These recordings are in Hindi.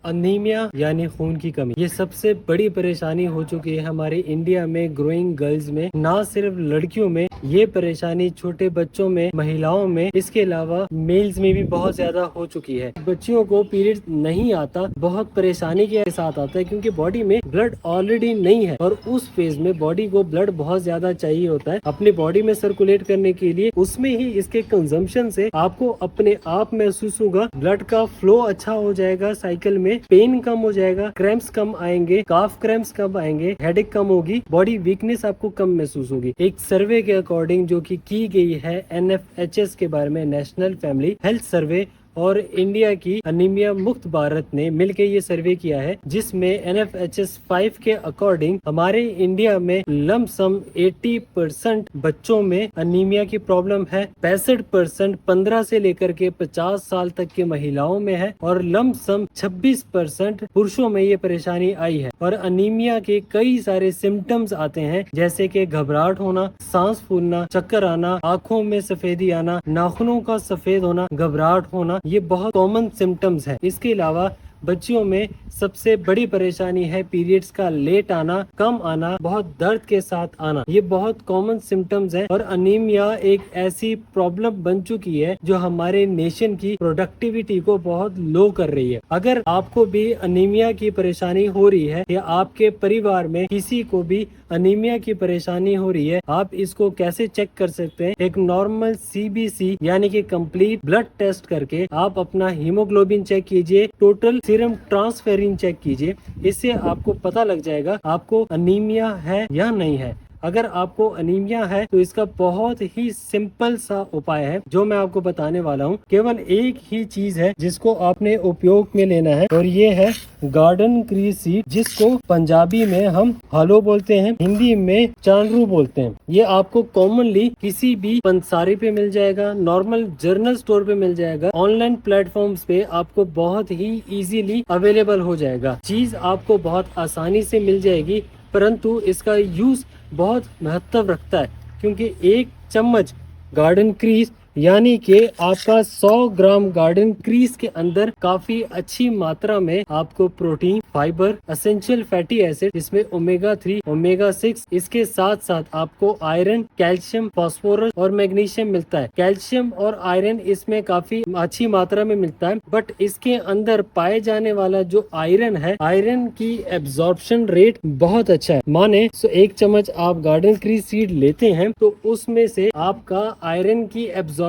अनीमिया यानी खून की कमी, ये सबसे बड़ी परेशानी हो चुकी है हमारे इंडिया में ग्रोइंग गर्ल्स में। ना सिर्फ लड़कियों में, ये परेशानी छोटे बच्चों में, महिलाओं में, इसके अलावा मेल्स में भी बहुत ज्यादा हो चुकी है। बच्चियों को पीरियड नहीं आता, बहुत परेशानी के साथ आता है क्योंकि बॉडी में ब्लड ऑलरेडी नहीं है और उस फेज में बॉडी को ब्लड बहुत ज्यादा चाहिए होता है अपने बॉडी में सर्कुलेट करने के लिए। उसमें ही इसके कंजम्पशन से आपको अपने आप महसूस होगा, ब्लड का फ्लो अच्छा हो जाएगा, साइकिल में पेन कम हो जाएगा, क्रैम्प्स कम आएंगे, काफ क्रैम्प्स कम आएंगे, हेडेक कम होगी, बॉडी वीकनेस आपको कम महसूस होगी। एक सर्वे के अकॉर्डिंग जो की गई है NFHS के बारे में, नेशनल फैमिली हेल्थ सर्वे, और इंडिया की अनीमिया मुक्त भारत ने मिलकर ये सर्वे किया है, जिसमें NFHS 5 के अकॉर्डिंग हमारे इंडिया में लमसम 80% बच्चों में अनीमिया की प्रॉब्लम है, 65% 15 से लेकर के 50 साल तक की महिलाओं में है और लमसम 26% पुरुषों में ये परेशानी आई है। और अनीमिया के कई सारे सिम्टम्स आते हैं, जैसे कि घबराहट होना, सांस फूलना, चक्कर आना, आंखों में सफेदी आना, नाखूनों का सफेद होना, घबराहट होना, ये बहुत कॉमन सिम्टम्स है। इसके अलावा बच्चियों में सबसे बड़ी परेशानी है पीरियड्स का लेट आना, कम आना, बहुत दर्द के साथ आना, ये बहुत कॉमन सिम्टम्स है। और अनीमिया एक ऐसी प्रॉब्लम बन चुकी है जो हमारे नेशन की प्रोडक्टिविटी को बहुत लो कर रही है। अगर आपको भी अनीमिया की परेशानी हो रही है या आपके परिवार में किसी को भी अनीमिया की परेशानी हो रही है, आप इसको कैसे चेक कर सकते हैं? एक नॉर्मल CBC यानी कि कंप्लीट ब्लड टेस्ट करके आप अपना हीमोग्लोबिन चेक कीजिए, टोटल सीरम ट्रांसफेरिन चेक कीजिए। इससे आपको पता लग जाएगा आपको अनीमिया है या नहीं है। अगर आपको अनीमिया है तो इसका बहुत ही सिंपल सा उपाय है जो मैं आपको बताने वाला हूँ। केवल एक ही चीज है जिसको आपने उपयोग में लेना है और ये है गार्डन क्रीज सीड, जिसको पंजाबी में हम हलो बोलते हैं, हिंदी में चांदरू बोलते हैं। ये आपको कॉमनली किसी भी पंसारी पे मिल जाएगा, नॉर्मल जनरल स्टोर पे मिल जाएगा, ऑनलाइन प्लेटफॉर्म्स पे आपको बहुत ही इजीली अवेलेबल हो जाएगा। चीज आपको बहुत आसानी से मिल जाएगी, परंतु इसका यूज बहुत महत्व रखता है क्योंकि एक चम्मच गार्डन क्रीज यानी कि आपका 100 ग्राम गार्डन क्रीज के अंदर काफी अच्छी मात्रा में आपको protein, fibre, essential fatty acid, इसमें ओमेगा 3, ओमेगा 6, इसके साथ साथ आपको आयरन, कैल्शियम, फास्फोरस और मैग्नीशियम मिलता है। कैल्शियम और आयरन इसमें काफी अच्छी मात्रा में मिलता है, बट इसके अंदर पाए जाने वाला जो आयरन है, आयरन की एब्जॉर्प्शन रेट बहुत अच्छा है। माने तो एक चम्मच आप गार्डन क्रीज सीड लेते हैं तो उसमें से आपका आयरन की एब्जॉर्प्शन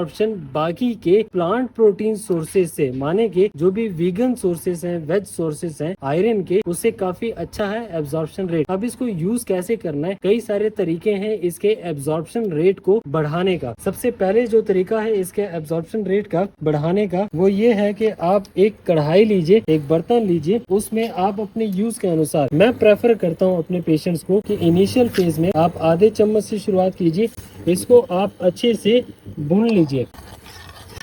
बाकी के प्लांट प्रोटीन सोर्सेज से, माने कि जो भी वीगन सोर्सेज हैं, वेज सोर्सेज हैं आयरन के, उससे काफी अच्छा है एब्जॉर्प्शन रेट। अब इसको यूज कैसे करना है? कई सारे तरीके हैं इसके एब्जॉर्प्शन रेट को बढ़ाने का। सबसे पहले जो तरीका है इसके एब्जॉर्प्शन रेट का बढ़ाने का, वो ये है कि आप एक कढ़ाई लीजिए, एक बर्तन लीजिए, उसमें आप अपने यूज के अनुसार, मैं प्रेफर करता हूँ अपने पेशेंट्स को कि इनिशियल फेज में आप आधे चम्मच से शुरुआत कीजिए। इसको आप अच्छे से भून लीजिए।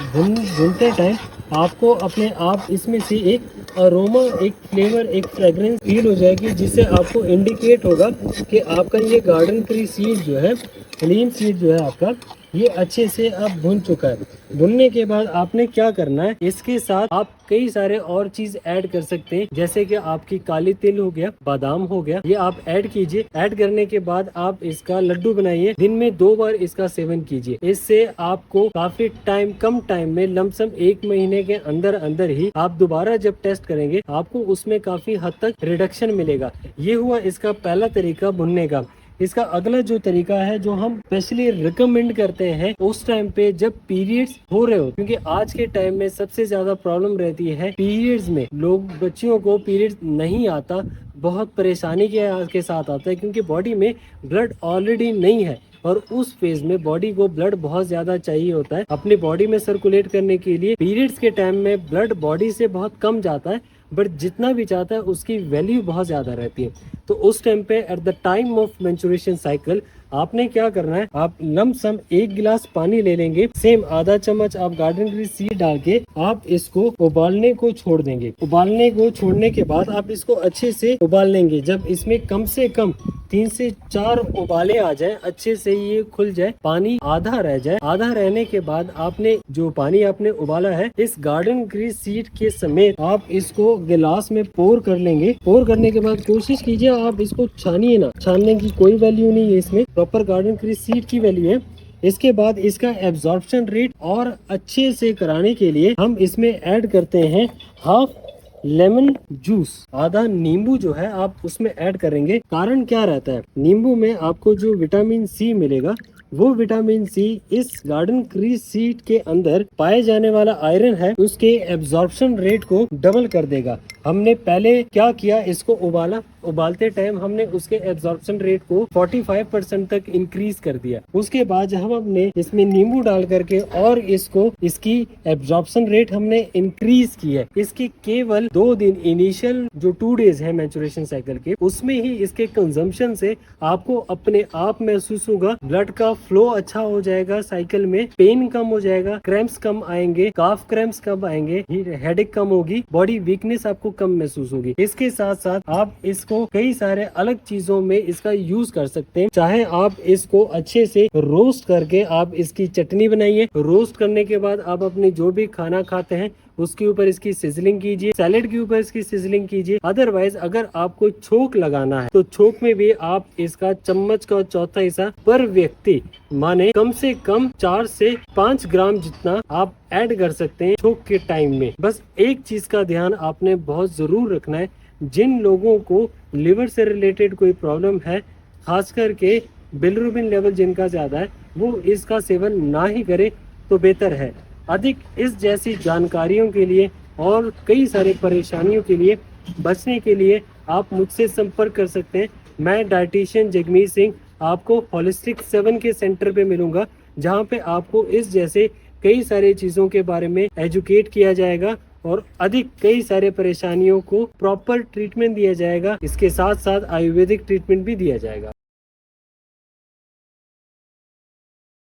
भूनते टाइम आपको अपने आप इसमें से एक अरोमा, एक फ्लेवर, एक फ्रेग्रेंस फील हो जाएगी, जिससे आपको इंडिकेट होगा कि आपका ये गार्डन क्रीज सीड जो है, लीम सीड जो है आपका, ये अच्छे से अब भुन चुका है। भुनने के बाद आपने क्या करना है, इसके साथ आप कई सारे और चीज ऐड कर सकते हैं, जैसे कि आपकी काली तिल हो गया, बादाम हो गया, ये आप ऐड कीजिए। ऐड करने के बाद आप इसका लड्डू बनाइए, दिन में 2 बार इसका सेवन कीजिए। इससे आपको काफी टाइम, कम टाइम में, लमसम 1 महीने के अंदर अंदर ही आप दोबारा जब टेस्ट करेंगे आपको उसमें काफी हद तक रिडक्शन मिलेगा। ये हुआ इसका पहला तरीका भुनने का। इसका अगला जो तरीका है, जो हम स्पेशली रिकमेंड करते हैं उस टाइम पे जब पीरियड्स हो रहे हो, क्योंकि आज के टाइम में सबसे ज्यादा प्रॉब्लम रहती है पीरियड्स में। लोग, बच्चियों को पीरियड्स नहीं आता, बहुत परेशानी के साथ आता है क्योंकि बॉडी में ब्लड ऑलरेडी नहीं है और उस फेज में बॉडी को ब्लड बहुत ज्यादा चाहिए होता है अपनी बॉडी में सर्कुलेट करने के लिए। पीरियड्स के टाइम में ब्लड बॉडी से बहुत कम जाता है, बट जितना भी चाहता है उसकी वैल्यू बहुत ज्यादा रहती है। तो उस टाइम पे at the time of menstruation cycle आपने क्या करना है, आप लमसम 1 गिलास पानी ले लेंगे, सेम आधा चम्मच आप गार्डन ग्रीस सीड डाल के आप इसको उबालने को छोड़ देंगे। उबालने को छोड़ने के बाद आप इसको अच्छे से उबाल लेंगे। जब इसमें कम से कम 3 से 4 उबाले आ जाए, अच्छे से ये खुल जाए, पानी आधा रह जाए, आधा रहने के बाद आपने जो पानी आपने उबाला है इस गार्डन ग्रीस सीड के समेत आप इसको गिलास में पोर कर लेंगे। पोर करने के बाद कोशिश कीजिए आप इसको छानिए ना, छानने की कोई वैल्यू नहीं है, इसमें प्रॉपर गार्डन ग्रीस सीड की वैल्यू है। इसके बाद इसका एब्जॉर्प्शन रेट और अच्छे से कराने के लिए हम इसमें ऐड करते हैं हाफ लेमन जूस, आधा नींबू जो है आप उसमें ऐड करेंगे। कारण क्या रहता है, नींबू में आपको जो विटामिन सी मिलेगा वो विटामिन सी इस गार्डन ग्रीस सीड के अंदर पाए जाने वाला आयरन है उसके एब्जॉर्प्शन रेट को डबल कर देगा। हमने पहले क्या किया, इसको उबाला, उबालते टाइम हमने उसके एब्जॉर्प्शन रेट को 45% तक इंक्रीज कर दिया। उसके बाद हम अपने इसमें नींबू डाल करके और इसको इसकी एब्जॉर्प्शन रेट हमने इंक्रीज की है। इसके केवल 2 दिन इनिशियल जो 2 डेज है मैचुरेशन साइकिल के, उसमें ही इसके कंजम्पशन से आपको अपने आप महसूस होगा, ब्लड का फ्लो अच्छा हो जाएगा, साइकिल में पेन कम हो जाएगा, क्रैम्प्स कम आएंगे, काफ क्रैम्प्स कम आएंगे, हेडेक कम होगी, बॉडी वीकनेस आपको कम महसूस होगी। इसके साथ साथ आप इसको कई सारे अलग चीजों में इसका यूज कर सकते हैं। चाहे आप इसको अच्छे से रोस्ट करके आप इसकी चटनी बनाइए, रोस्ट करने के बाद आप अपने जो भी खाना खाते हैं उसके ऊपर इसकी सिजलिंग कीजिए, सैलेड के ऊपर इसकी सिजलिंग कीजिए। अदरवाइज अगर आपको छोक लगाना है तो छोक में भी आप इसका चम्मच का 1/4 हिस्सा पर व्यक्ति, माने कम से कम 4 से 5 ग्राम जितना आप ऐड कर सकते हैं छोक के टाइम में। बस एक चीज का ध्यान आपने बहुत जरूर रखना है, जिन लोगों को लिवर से रिलेटेड कोई प्रॉब्लम है, खास करके बिलिरुबिन लेवल जिनका ज्यादा है, वो इसका सेवन ना ही करे तो बेहतर है। अधिक इस जैसी जानकारियों के लिए और कई सारे परेशानियों के लिए बचने के लिए आप मुझसे संपर्क कर सकते हैं। मैं डाइटिशियन जगमीत सिंह आपको होलिस्टिक 7 के सेंटर पे मिलूंगा, जहां पे आपको इस जैसे कई सारे चीजों के बारे में एजुकेट किया जाएगा और अधिक कई सारे परेशानियों को प्रॉपर ट्रीटमेंट दिया जाएगा। इसके साथ साथ आयुर्वेदिक ट्रीटमेंट भी दिया जाएगा।